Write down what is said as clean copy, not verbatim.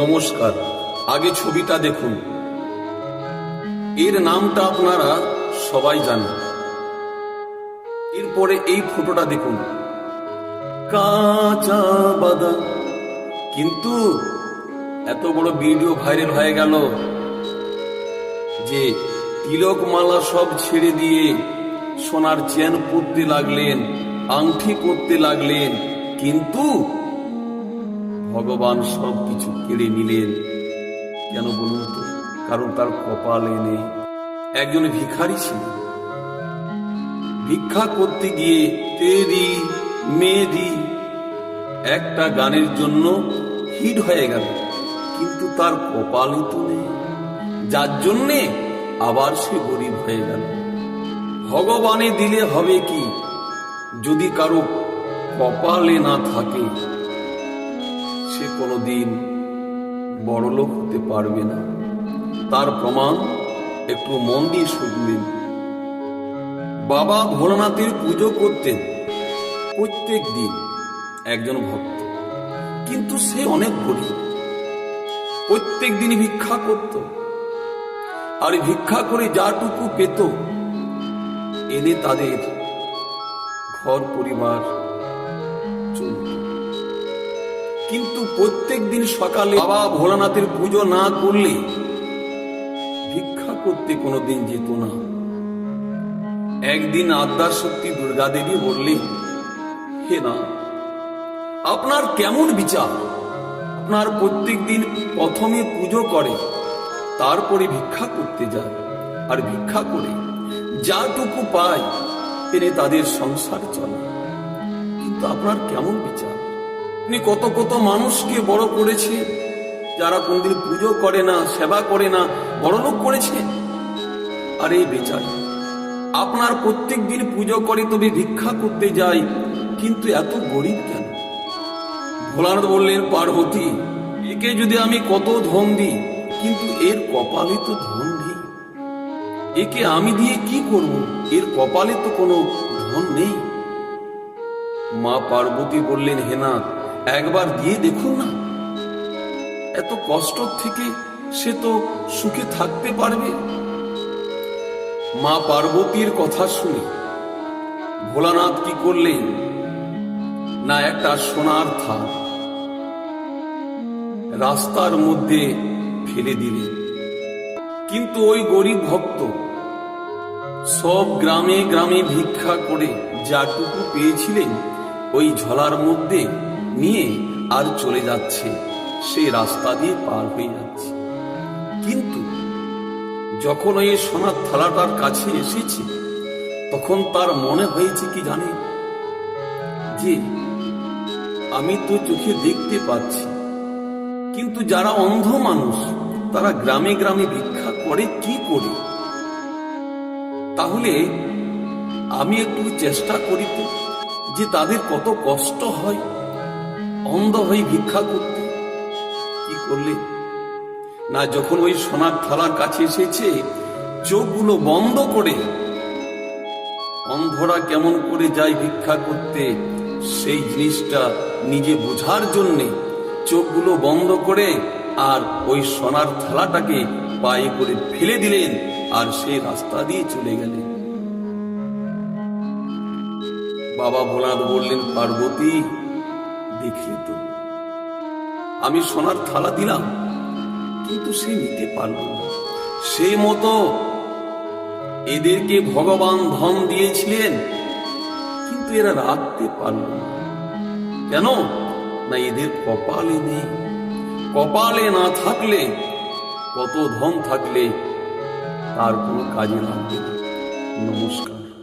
নমস্কার। আগে ছবিটা দেখুন। এর নামটা আপনারা সবাই জানেন। এরপরে এই ফটোটা দেখুন, কাঁচা বাদাম। কিন্তু এত বড় ভিডিও ভাইরাল হয়ে গেল যে তিলক মালা সব ছেড়ে দিয়ে সোনার চেন পরতে লাগলেন, আংটি পরতে লাগলেন, কিন্তু ভগবান সব কিছু কেড়ে নিলেন। কেন বলুন তো? কারণ তার কপালে নেই। একজন ভিখারি ছিল, ভিক্ষা করতে গিয়ে তেরি মেরি একটা গানের জন্য হিট হয়ে গেল, কিন্তু তার কপালই তো নেই, যার জন্যে আবার সে গরিব হয়ে গেল। ভগবানে দিলে হবে কি, যদি কারো কপালে না থাকে সে কোনোদিন বড়লোক হতে পারবে না। তার প্রমাণ একটু মন দিয়ে শুনবেন। বাবা ভোলানাথের পুজো করতেন প্রত্যেক দিন একজন ভক্ত, কিন্তু সে অনেক গরিব। প্রত্যেক দিন ভিক্ষা করত, আর ভিক্ষা করে যাটুকু পেত এনে তাদের ঘর পরিবার চলত। কিন্তু প্রত্যেক দিন সকালে বাবা ভোলানাথের পুজো না করলে ভিক্ষা করতে কোনোদিন যেত না। একদিন আদ্যার শক্তি দুর্গা দেবী বললেন, হে না, আপনার কেমন বিচার? আপনার প্রত্যেক দিন প্রথমে পুজো করে, তারপরে ভিক্ষা করতে যায়, আর ভিক্ষা করে যাটুকু পায় তিনি তাদের সংসার চলে। কিন্তু আপনার কেমন বিচার? আপনি কত কত মানুষকে বড় করেছে, যারা কোনদিন পুজো করে না, সেবা করে না, বড়লোক করেছে। আর এই বিচার আপনার প্রত্যেক দিন পুজো করে, তবে ভিক্ষা করতে যায়, কিন্তু এত গরিব কেন? ভোলানাথ বললেন, পার্বতী, একে যদি আমি কত ধন দিই, কিন্তু এর কপালে তো ধন নেই। একে আমি দিয়ে কি করব? এর কপালে তো কোনো ধন নেই। মা পার্বতী বললেন, হে নাথ, একবার দিয়ে দেখুন না, এত কষ্ট থেকে সে তো সুখে থাকতে পারবে। মা পার্বতীর কথা শুনে ভোলানাথ কি করলেন না, একটা সোনার থাল রাস্তার মধ্যে ফেলে দিলেন। কিন্তু ওই গরিব ভক্ত সব গ্রামে গ্রামে ভিক্ষা করে যাটুকু পেয়েছিলেন ওই ঝোলার মধ্যে নিয়ে আর চলে যাচ্ছে, সে রাস্তা দিয়ে পার হয়ে যাচ্ছে। কিন্তু যখন ওই সোনার থালাটার কাছে এসেছে, তখন তার মনে হয়েছে কি জানে, যে আমি তো চোখে দেখতে পাচ্ছি, কিন্তু যারা অন্ধ মানুষ তারা গ্রামে গ্রামে ভিক্ষা করে কি করে? তাহলে আমি একটু চেষ্টা করি তো, যে তাদের কত কষ্ট হয় অন্ধ হয়ে ভিক্ষা করতে। কি করলে না, যখন ওই সোনার থালার কাছে এসেছে, চোখগুলো বন্ধ করে, অন্ধরা কেমন করে যায় ভিক্ষা করতে সেই জিনিসটা নিজে বোঝার জন্যে চোখগুলো বন্ধ করে আর ওই সোনার থালাটাকে পায়ে করে ফেলে দিলেন, আর সেই রাস্তা দিয়ে চলে গেলেন। বাবা ভোলানাথ বললেন, পার্বতী, দেখলে তো, আমি সোনার থালা দিলাম, কিন্তু সে নিতে পারল না। সেই মতো এদেরকে ভগবান ধন দিয়েছিলেন, কিন্তু এরা রাখতে পারল না। কেন না, এদের কপালে নেই। কপালে না থাকলে কত ধন থাকলে তার কোনো কাজে লাগবে না। নমস্কার।